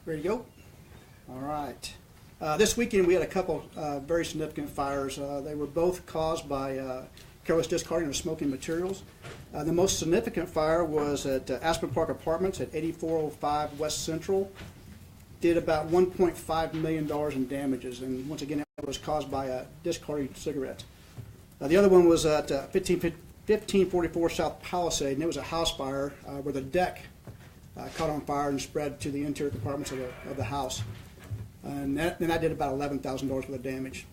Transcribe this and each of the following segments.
Ready to go? All right. This weekend we had a couple very significant fires. They were both caused by careless discarding of smoking materials. The most significant fire was at Aspen Park Apartments at 8405 West Central. Did about $1.5 million in damages, and once again it was caused by discarding cigarettes. The other one was at 1544 South Palisade, and it was a house fire where the deck caught on fire and spread to the interior compartments of the house. And that did about $11,000 worth of damage.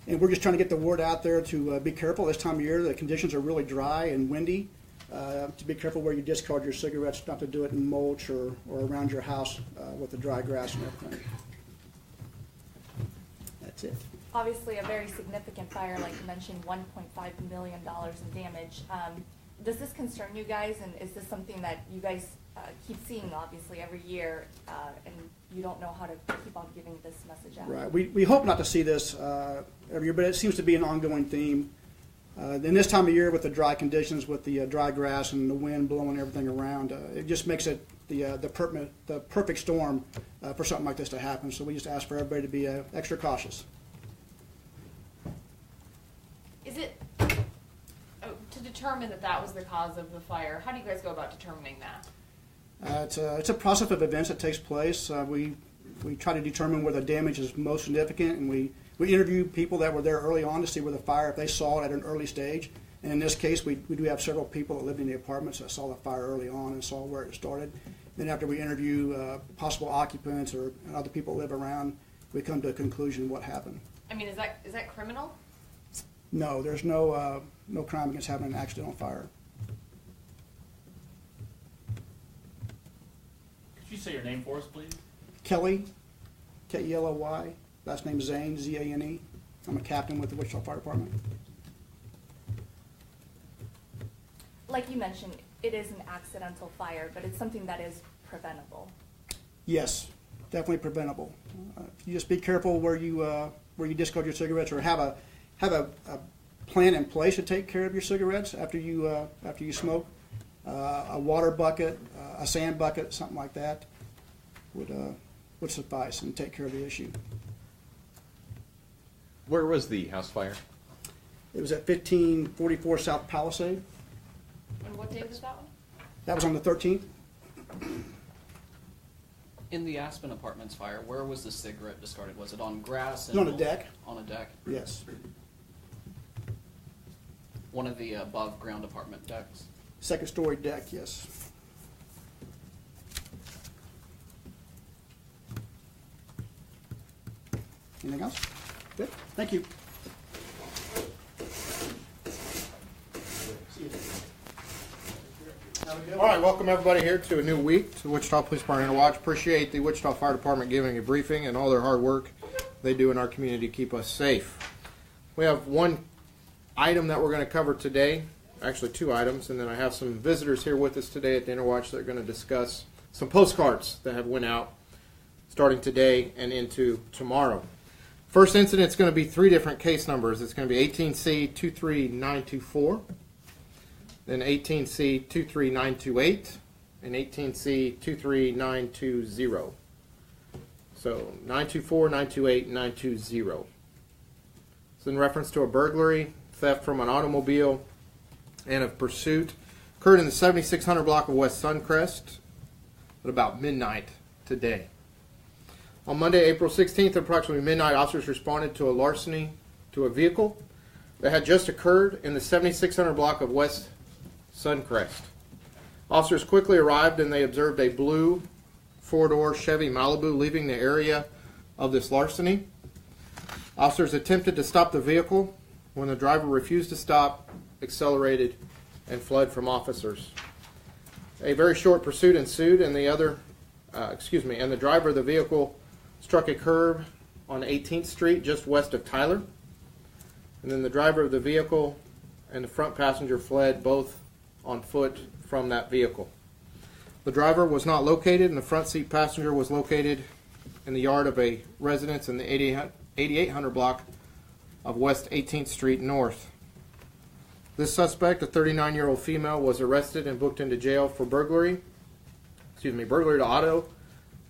And we're just trying to get the word out there to be careful this time of year. The conditions are really dry and windy. To be careful where you discard your cigarettes, not to do it in mulch or around your house with the dry grass and everything. That's it. Obviously a very significant fire, like you mentioned, $1.5 million in damage. Does this concern you guys, and is this something that you guys keep seeing, obviously, every year, and you don't know how to keep on giving this message out? Right. We hope not to see this every year, but it seems to be an ongoing theme. In this time of year, with the dry conditions, with the dry grass and the wind blowing everything around, it just makes it the perfect storm for something like this to happen. So we just ask for everybody to be extra cautious. Is it to determine that was the cause of the fire? How do you guys go about determining that? It's a process of events that takes place. We try to determine where the damage is most significant, and we interview people that were there early on to see where the fire, if they saw it at an early stage. And in this case, we do have several people that lived in the apartments that saw the fire early on and saw where it started. Then after we interview possible occupants or other people that live around, we come to a conclusion what happened. I mean, is that criminal? No, there's no crime against having an accidental fire. Could you say your name for us, please? Kelly, Kelly. Last name is Zane, Zane. I'm a captain with the Wichita Fire Department. Like you mentioned, it is an accidental fire, but it's something that is preventable. Yes, definitely preventable. You just be careful where you discard your cigarettes, or have a plan in place to take care of your cigarettes after you smoke. A water bucket, a sand bucket, something like that would suffice and take care of the issue. Where was the house fire? It was at 1544 South Palisade. And what day was that one? That was on the 13th. In the Aspen Apartments fire, where was the cigarette discarded? Was it on grass? On a deck. On a deck? Yes. One of the above ground apartment decks? Second story deck, yes. Anything else? Good. Thank you. All right, welcome everybody here to a new week to Wichita Police Department Watch. Appreciate the Wichita Fire Department giving a briefing and all their hard work they do in our community to keep us safe. We have one item that we're going to cover today, actually two items, and then I have some visitors here with us today at the Interwatch that are going to discuss some postcards that have went out starting today and into tomorrow. First incident is going to be three different case numbers. It's going to be 18C23924, then 18C23928, and 18C23920. So 924, 928, 920. It's in reference to a burglary, theft from an automobile, and a pursuit. Occurred in the 7600 block of West Suncrest at about midnight today. On Monday, April 16th, at approximately midnight, officers responded to a larceny to a vehicle that had just occurred in the 7600 block of West Suncrest. Officers quickly arrived and they observed a blue four-door Chevy Malibu leaving the area of this larceny. Officers attempted to stop the vehicle. When the driver refused to stop, accelerated, and fled from officers. A very short pursuit ensued, and the driver of the vehicle struck a curb on 18th Street just west of Tyler. And then the driver of the vehicle and the front passenger fled both on foot from that vehicle. The driver was not located, and the front seat passenger was located in the yard of a residence in the 8800 block of West 18th Street North. This suspect, a 39-year-old female, was arrested and booked into jail for burglary to auto,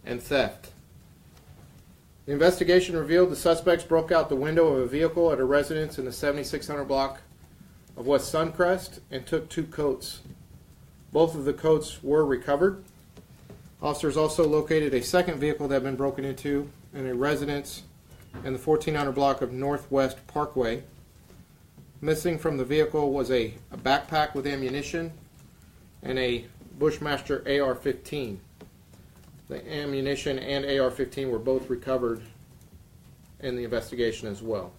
and theft. The investigation revealed the suspects broke out the window of a vehicle at a residence in the 7600 block of West Suncrest and took 2 coats. Both of the coats were recovered. Officers also located a second vehicle that had been broken into in a residence in the 1400 block of Northwest Parkway. Missing from the vehicle was a backpack with ammunition and a Bushmaster AR-15. The ammunition and AR-15 were both recovered in the investigation as well.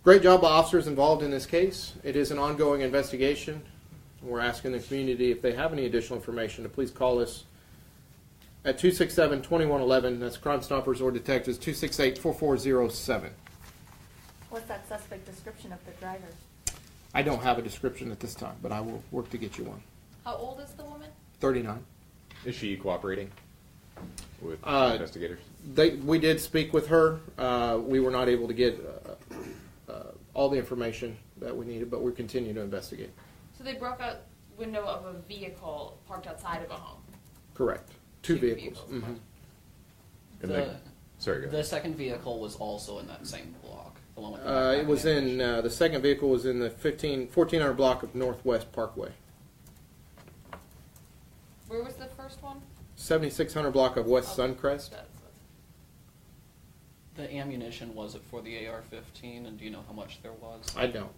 Great job by officers involved in this case. It is an ongoing investigation. We're asking the community, if they have any additional information, to please call us at 267-2111. That's Crime Stoppers or Detectives, 268-4407. What's that suspect description of the driver? I don't have a description at this time, but I will work to get you one. How old is the woman? 39. Is she cooperating with investigators? We did speak with her. We were not able to get all the information that we needed, but we continue to investigate. So they broke out window of a vehicle parked outside of a home. Correct. Two 2 vehicles. vehicles. Mhm. And sorry, go The ahead. second vehicle was also in that same block. The one with the It backpack was in ammunition. the second vehicle was in the 1400 block of Northwest Parkway. Where was the first one? 7600 block of West Okay. Suncrest. The ammunition, was it for the AR-15, and do you know how much there was? I don't.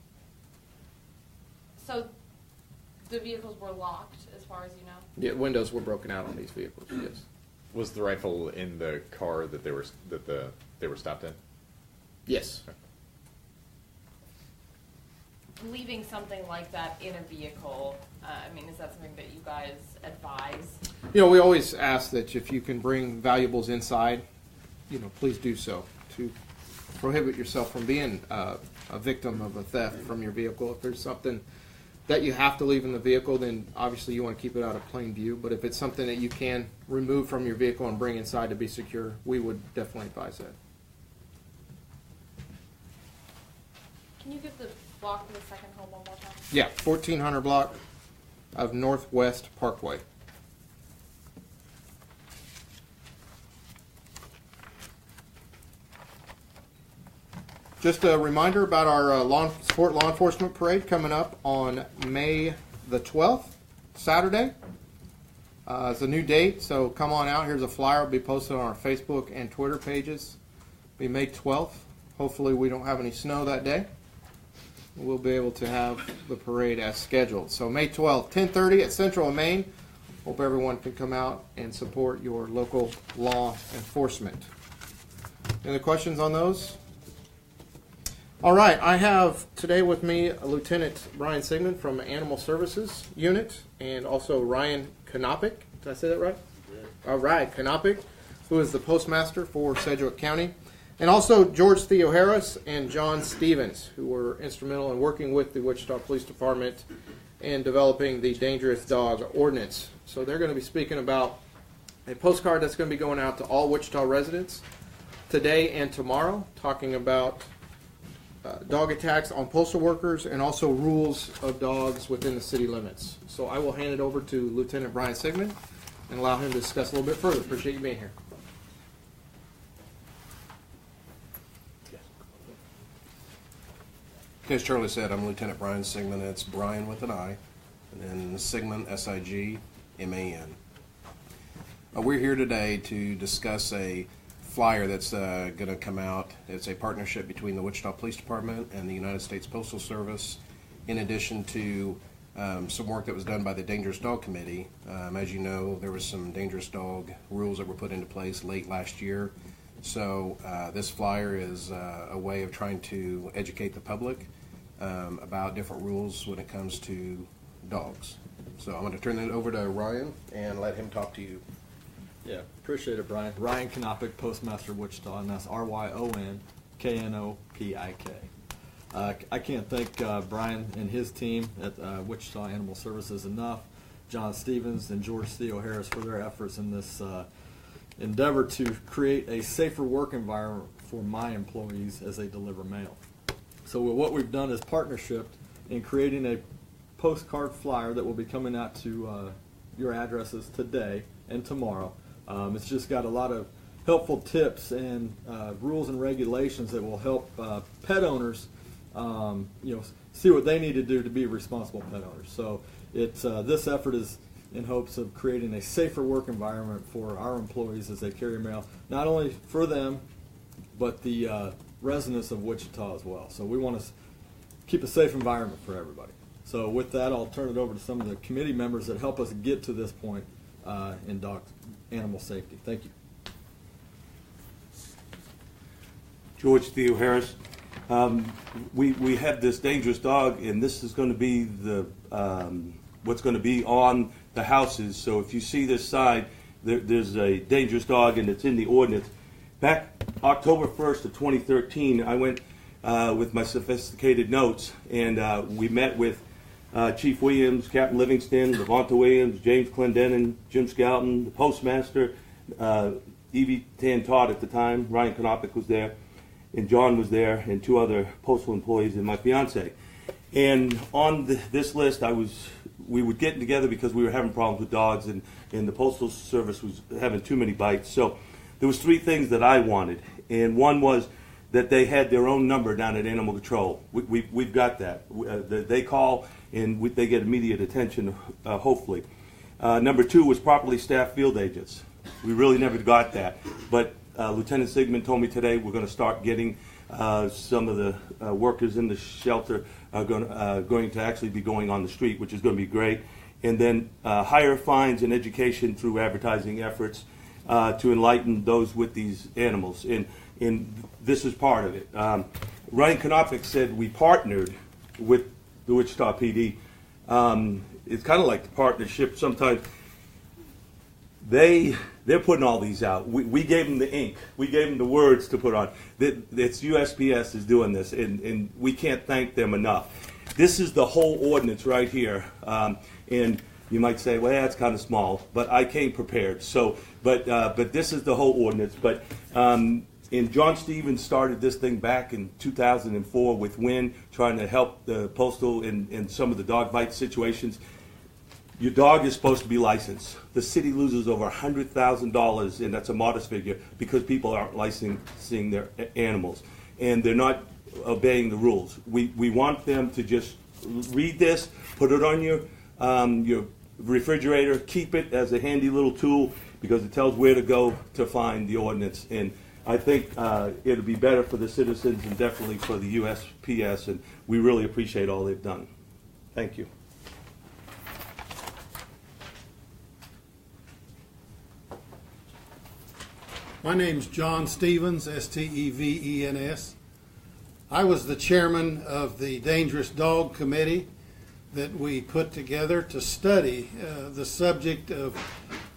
So the vehicles were locked, as far as you know? The windows were broken out on these vehicles. Yes. Was the rifle in the car that they were stopped in? Yes. Leaving something like that in a vehicle, I mean, is that something that you guys advise? You know, we always ask that if you can bring valuables inside, please do so to prohibit yourself from being a victim of a theft from your vehicle. If there's something that you have to leave in the vehicle, then obviously you want to keep it out of plain view. But if it's something that you can remove from your vehicle and bring inside to be secure, we would definitely advise that. Can you give the block of the second home one more time? Yeah, 1400 block of Northwest Parkway. Just a reminder about our support law enforcement parade coming up on May the 12th, Saturday. It's a new date, so come on out. Here's a flyer. It'll be posted on our Facebook and Twitter pages. It'll be May 12th. Hopefully we don't have any snow that day. We'll be able to have the parade as scheduled. So May 12th, 10:30 at Central and Main. Hope everyone can come out and support your local law enforcement. Any questions on those? All right, I have today with me Lieutenant Brian Sigmund from Animal Services Unit and also Ryan Konopik. Did I say that right? All right, Konopik, who is the postmaster for Sedgwick County. And also George Theo Harris and John Stevens, who were instrumental in working with the Wichita Police Department in developing the dangerous dog ordinance. So they're going to be speaking about a postcard that's going to be going out to all Wichita residents today and tomorrow, talking about dog attacks on postal workers and also rules of dogs within the city limits. So I will hand it over to Lieutenant Brian Sigmund and allow him to discuss a little bit further. Appreciate you being here. As Charlie said, I'm Lieutenant Brian Sigmund. It's Brian with an I, and then Sigmund, S-I-G-M-A-N. We're here today to discuss a flyer that's going to come out. It's a partnership between the Wichita Police Department and the United States Postal Service, in addition to some work that was done by the Dangerous Dog Committee. As you know, there was some dangerous dog rules that were put into place late last year. So this flyer is a way of trying to educate the public about different rules when it comes to dogs. So I'm going to turn it over to Ryan and let him talk to you. Yeah, appreciate it, Brian. Ryan Konopik, Postmaster Wichita, and that's RYONKNOPIK. I can't thank Brian and his team at Wichita Animal Services enough, John Stevens and George Theo Harris for their efforts in this endeavor to create a safer work environment for my employees as they deliver mail. So what we've done is partnership in creating a postcard flyer that will be coming out to your addresses today and tomorrow, It's just got a lot of helpful tips and rules and regulations that will help pet owners, see what they need to do to be responsible pet owners. So this effort is in hopes of creating a safer work environment for our employees as they carry mail, not only for them, but the residents of Wichita as well. So we want to keep a safe environment for everybody. So with that, I'll turn it over to some of the committee members that help us get to this point in animal safety. Thank you. George Theo Harris. We have this dangerous dog, and this is going to be the what's going to be on the houses. So if you see this sign, there's a dangerous dog, and it's in the ordinance. Back October 1st of 2013, I went with my sophisticated notes, and we met with Chief Williams, Captain Livingston, Levanta Williams, James Clendenin, Jim Skelton, the postmaster, Evie Tan Todd at the time, Ryan Konopic was there, and John was there, and 2 other postal employees and my fiance. And on this list, we were getting together because we were having problems with dogs, and the Postal Service was having too many bites. So there was 3 things that I wanted, and one was that they had their own number down at Animal Control. We've got that. They call, and they get immediate attention, hopefully. Number 2 was properly staffed field agents. We really never got that. But Lieutenant Sigmund told me today we're going to start getting some of the workers in the shelter are going to actually be going on the street, which is going to be great. And then higher fines and education through advertising efforts to enlighten those with these animals. And this is part of it. Ryan Konopic said we partnered with the Wichita PD. It's kind of like the partnership. Sometimes they're putting all these out. We gave them the ink. We gave them the words to put on. It's USPS is doing this, and we can't thank them enough. This is the whole ordinance right here. And you might say, well, that's kind of small, but I came prepared. So, but this is the whole ordinance. But and John Stevens started this thing back in 2004 with Wynn, trying to help the postal in some of the dog bite situations. Your dog is supposed to be licensed. The city loses over $100,000, and that's a modest figure, because people aren't licensing their animals, and they're not obeying the rules. We want them to just read this, put it on your refrigerator, keep it as a handy little tool, because it tells where to go to find the ordinance. And I think it'll be better for the citizens and definitely for the USPS, and we really appreciate all they've done. Thank you. My name's John Stevens, Stevens. I was the chairman of the Dangerous Dog Committee that we put together to study the subject of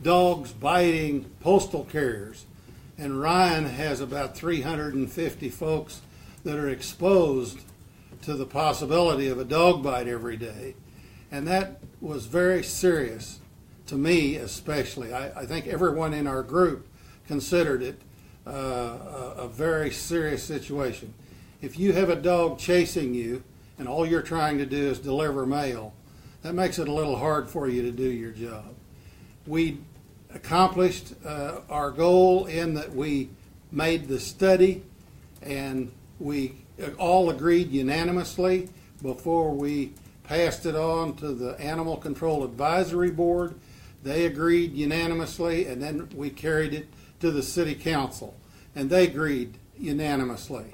dogs biting postal carriers. And Ryan has about 350 folks that are exposed to the possibility of a dog bite every day. And that was very serious to me especially. I think everyone in our group considered it a very serious situation. If you have a dog chasing you and all you're trying to do is deliver mail, that makes it a little hard for you to do your job. We accomplished our goal in that we made the study, and we all agreed unanimously before we passed it on to the Animal Control Advisory Board. They agreed unanimously, and then we carried it to the City Council, and they agreed unanimously.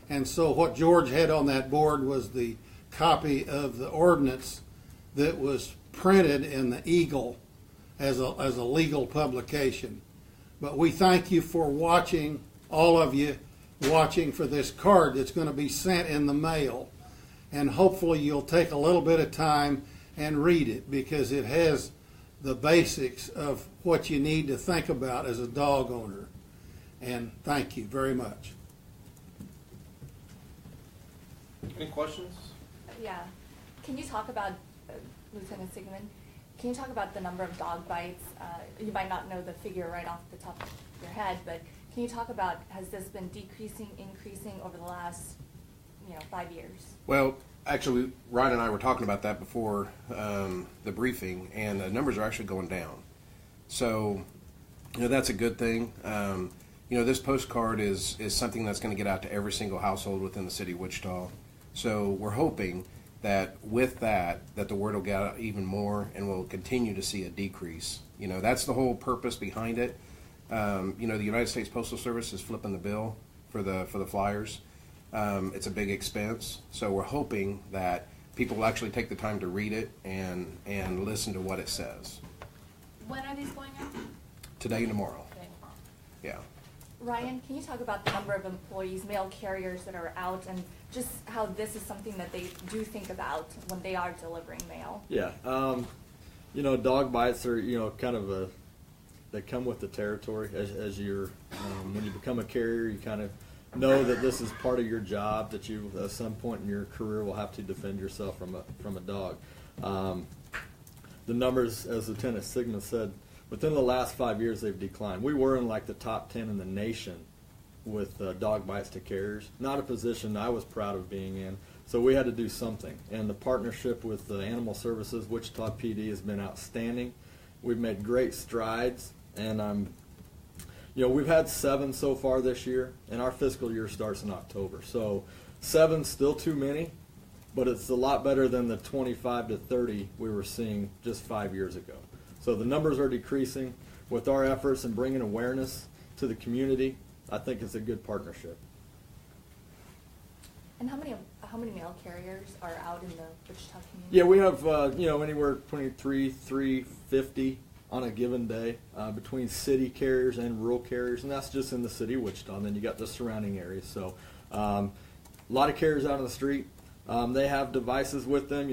And so what George had on that board was the copy of the ordinance that was printed in the Eagle as a legal publication. But we thank you for watching, all of you watching for this card that's going to be sent in the mail. And hopefully you'll take a little bit of time and read it, because it has the basics of what you need to think about as a dog owner. And thank you very much. Any questions? Yeah. Can you talk about, Lieutenant Sigmund, can you talk about the number of dog bites? You might not know the figure right off the top of your head, but can you talk about, has this been decreasing, increasing over the last 5 years? Well, actually, Ryan and I were talking about that before the briefing, and the numbers are actually going down. So That's a good thing. This postcard is something that's going to get out to every single household within the city of Wichita. So we're hoping that with that the word will get out even more, and we'll continue to see a decrease. That's the whole purpose behind it. The United States Postal Service is flipping the bill for the flyers. It's a big expense, so we're hoping that people will actually take the time to read it and listen to what it says. When are these going out? Today and tomorrow. Today and tomorrow. Yeah. Ryan, can you talk about the number of employees, mail carriers that are out, and just how this is something that they do think about when they are delivering mail? Yeah, dog bites are kind of they come with the territory as you're when you become a carrier, you kind of know that this is part of your job, that you at some point in your career will have to defend yourself from a dog. The numbers, as Lieutenant Sigmund said, within the last 5 years they've declined. We were in like the top 10 in the nation with dog bites to carriers. Not a position I was proud of being in, so we had to do something. And the partnership with Animal Services, Wichita PD, has been outstanding. We've made great strides, and we've had 7 so far this year, and our fiscal year starts in October. So 7's still too many, but it's a lot better than the 25 to 30 we were seeing just 5 years ago. So the numbers are decreasing. With our efforts in bringing awareness to the community, I think it's a good partnership. And how many mail carriers are out in the Wichita community? Yeah, we have anywhere between 350 on a given day between city carriers and rural carriers, and that's just in the city of Wichita. And then you got the surrounding areas. So a lot of carriers out on the street. They have devices with them.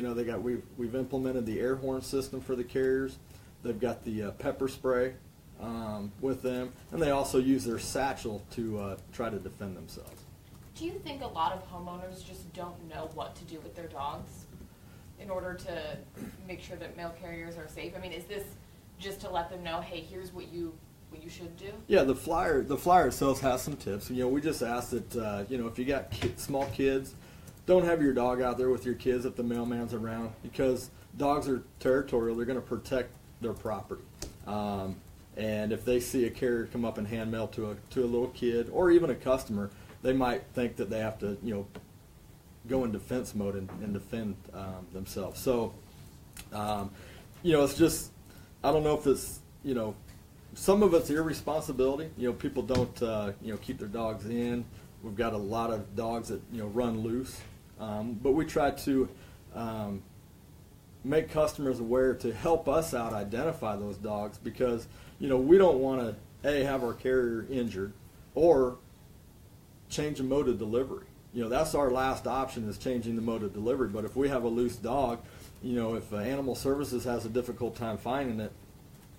We've implemented the air horn system for the carriers. They've got the pepper spray with them, and they also use their satchel to try to defend themselves. Do you think a lot of homeowners just don't know what to do with their dogs in order to make sure that mail carriers are safe? I mean, is this just to let them know, hey, here's what you should do? Yeah, the flyer itself has some tips. We just ask that if you got small kids, don't have your dog out there with your kids if the mailman's around, because dogs are territorial. They're going to protect their property. And if they see a carrier come up and hand mail to a little kid or even a customer, they might think that they have to go in defense mode and defend themselves. So it's just, I don't know if it's some of it's irresponsibility. People don't keep their dogs in. We've got a lot of dogs that run loose, but we try to make customers aware to help us out identify those dogs, because we don't want to have our carrier injured or change the mode of delivery. That's our last option, is changing the mode of delivery. But if we have a loose dog, if Animal Services has a difficult time finding it,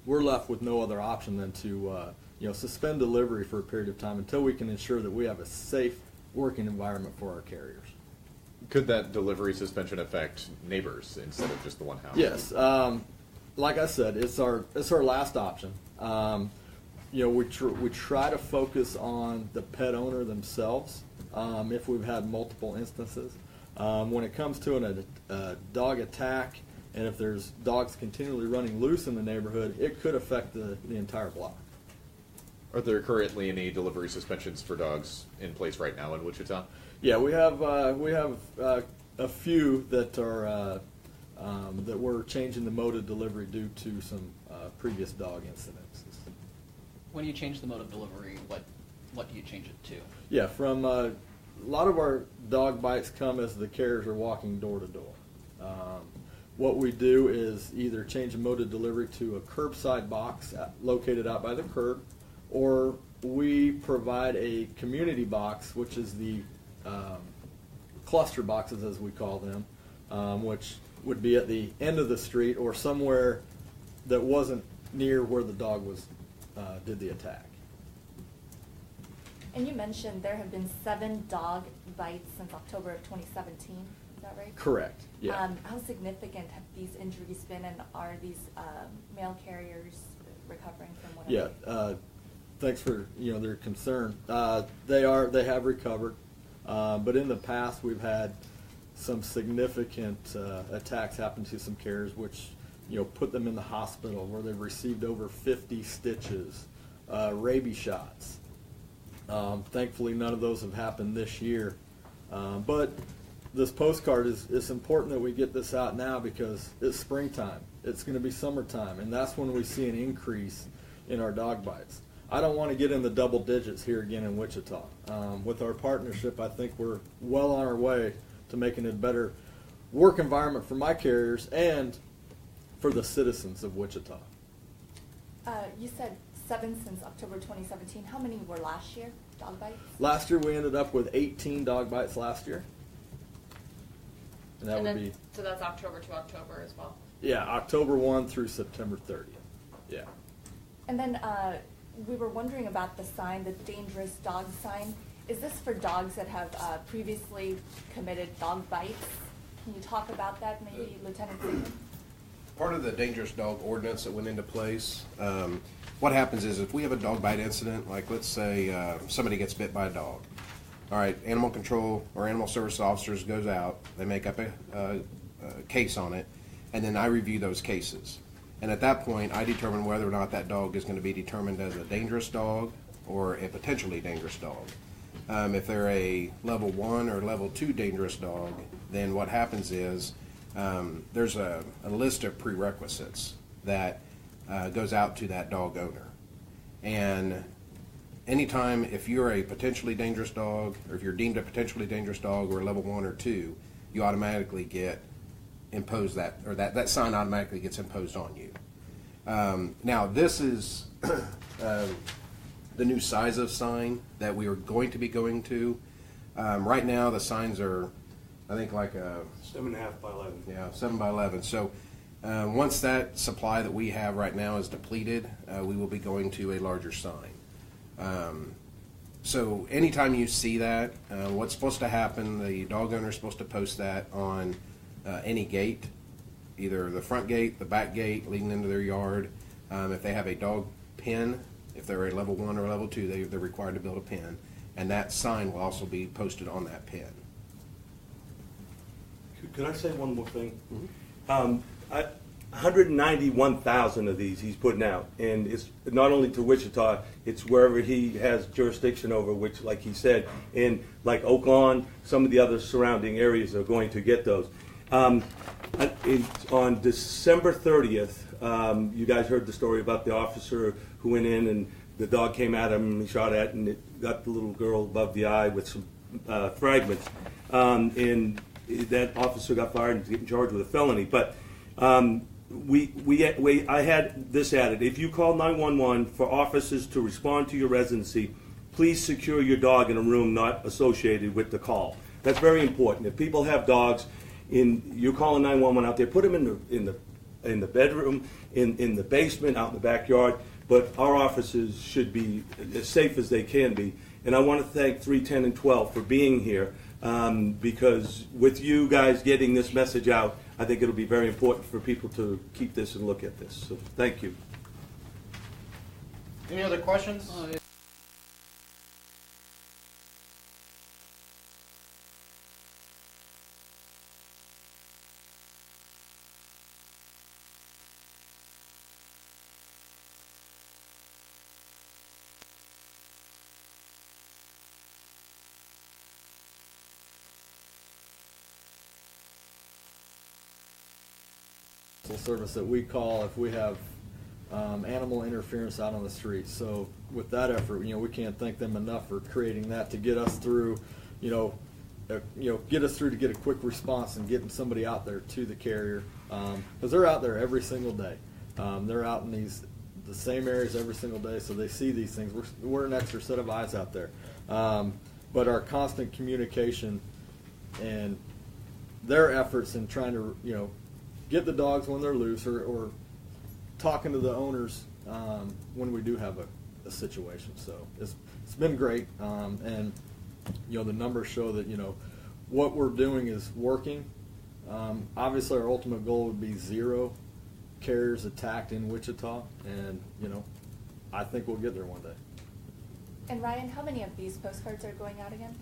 we're left with no other option than to suspend delivery for a period of time until we can ensure that we have a safe working environment for our carriers. Could that delivery suspension affect neighbors instead of just the one house? Yes. Like I said, it's our last option. We try to focus on the pet owner themselves if we've had multiple instances. When it comes to a dog attack, and if there's dogs continually running loose in the neighborhood, it could affect the entire block. Are there currently any delivery suspensions for dogs in place right now in Wichita? Yeah, we have a few that are that we're changing the mode of delivery due to some previous dog incidents. When you change the mode of delivery, what do you change it to? Yeah, from a lot of our dog bites come as the carriers are walking door to door. What we do is either change the mode of delivery to a curbside box located out by the curb, or we provide a community box, which is the cluster boxes, as we call them, which would be at the end of the street or somewhere that wasn't near where the dog did the attack. And you mentioned there have been 7 dog bites since October of 2017. Is that right? Correct. Yeah. How significant have these injuries been, and are these mail carriers recovering from what? Yeah. Thanks for their concern. They have recovered, but in the past we've had some significant attacks happen to some carriers, which put them in the hospital, where they've received over 50 stitches rabies shots. Thankfully, none of those have happened this year. But this postcard it's important that we get this out now because it's springtime. It's going to be summertime, and that's when we see an increase in our dog bites. I don't want to get in the double digits here again in Wichita. With our partnership, I think we're well on our way to making it a better work environment for my carriers and for the citizens of Wichita. You said 7 since October 2017. How many were last year, dog bites? Last year we ended up with 18 dog bites last year. And that And would then, be, so that's October to October as well. yeah, October 1 through September 30th. Yeah. And then we were wondering about the sign, the dangerous dog sign. Is this for dogs that have previously committed dog bites? Can you talk about that, maybe, Lieutenant Seaman? Part of the dangerous dog ordinance that went into place, what happens is if we have a dog bite incident, like let's say somebody gets bit by a dog, all right, animal control or animal service officers goes out, they make up a case on it, and then I review those cases. And at that point, I determine whether or not that dog is going to be determined as a dangerous dog or a potentially dangerous dog. If they're a level 1 or level 2 dangerous dog, then what happens is there's a list of prerequisites that goes out to that dog owner. And anytime if you're a potentially dangerous dog, or if you're deemed a potentially dangerous dog or a level 1 or 2, you automatically get imposed that, or that sign automatically gets imposed on you. Now this is the new size of sign that we are going to be going to. Right now the signs are, I think, like a 7.5 by 11. yeah, 7 by 11. So once that supply that we have right now is depleted, we will be going to a larger sign. So anytime you see that, what's supposed to happen, the dog owner is supposed to post that on any gate, either the front gate, the back gate leading into their yard. If they have a dog pen, if they're a level 1 or level 2, they're required to build a pen. And that sign will also be posted on that pen. Could I say one more thing? Mm-hmm. 191,000 of these he's putting out, and it's not only to Wichita, it's wherever he has jurisdiction over, which, like he said, in like Oak Lawn, some of the other surrounding areas are going to get those. On December 30th, you guys heard the story about the officer who went in and the dog came at him, he shot at, and it got the little girl above the eye with some fragments. And that officer got fired and is getting charged with a felony. But I had this added: if you call 911 for officers to respond to your residency, please secure your dog in a room not associated with the call. That's very important. If people have dogs, you're calling 911 out there, put them in the bedroom, in the basement, out in the backyard. But our officers should be as safe as they can be. And I want to thank 310 and 12 for being here, because with you guys getting this message out, I think it'll be very important for people to keep this and look at this. So thank you. Any other questions? Service that we call if we have animal interference out on the street. So with that effort, we can't thank them enough for creating that to get us through, get us through to get a quick response and getting somebody out there to the carrier, because they're out there every single day. They're out in the same areas every single day, so they see these things. We're an extra set of eyes out there. But our constant communication and their efforts in trying to, get the dogs when they're loose, or talking to the owners when we do have a situation. So it's been great, and the numbers show that what we're doing is working. Obviously, our ultimate goal would be 0 carriers attacked in Wichita, and I think we'll get there one day. And Ryan, how many of these postcards are going out again?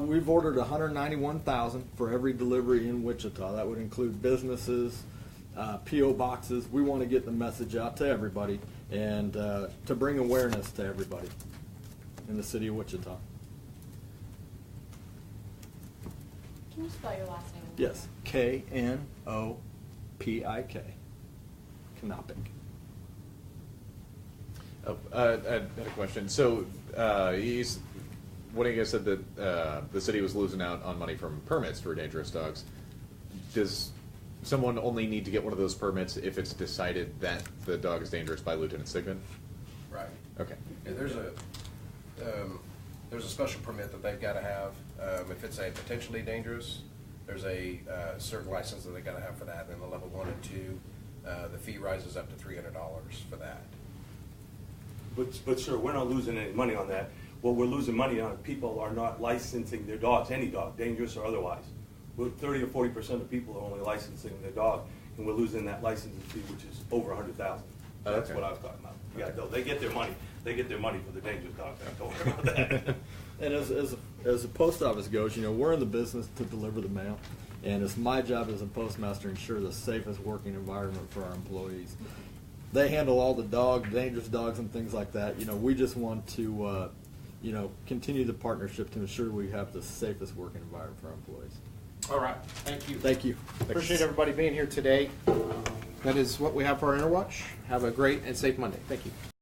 We've ordered 191,000 for every delivery in Wichita. That would include businesses, P.O. boxes. We want to get the message out to everybody. and to bring awareness to everybody in the city of Wichita. Can you spell your last name? Yes, Knopik. Knopik. Oh, I had a question. So, one of you guys said that the city was losing out on money from permits for dangerous dogs. Does someone only need to get one of those permits if it's decided that the dog is dangerous by Lieutenant Sigmund? Right. Okay. Yeah, there's a special permit that they've got to have. If it's a potentially dangerous, there's a certain license that they got to have for that. And then the level 1 and 2, the fee rises up to $300 for that. But sir, we're not losing any money on that. What we're losing money on, people are not licensing their dogs, any dog, dangerous or otherwise. 30 or 40% of people are only licensing their dog, and we're losing that licensing fee, which is over $100,000. That's Okay. what I was talking about. Yeah, no, they get their money. They get their money for the dangerous dogs. Don't worry about that. And as the post office goes, we're in the business to deliver the mail, and it's my job as a postmaster to ensure the safest working environment for our employees. They handle all the dangerous dogs and things like that. We just want to, continue the partnership to ensure we have the safest working environment for our employees. All right, thank you. Thank you. Appreciate everybody being here today. That is what we have for our Interwatch. Have a great and safe Monday. Thank you.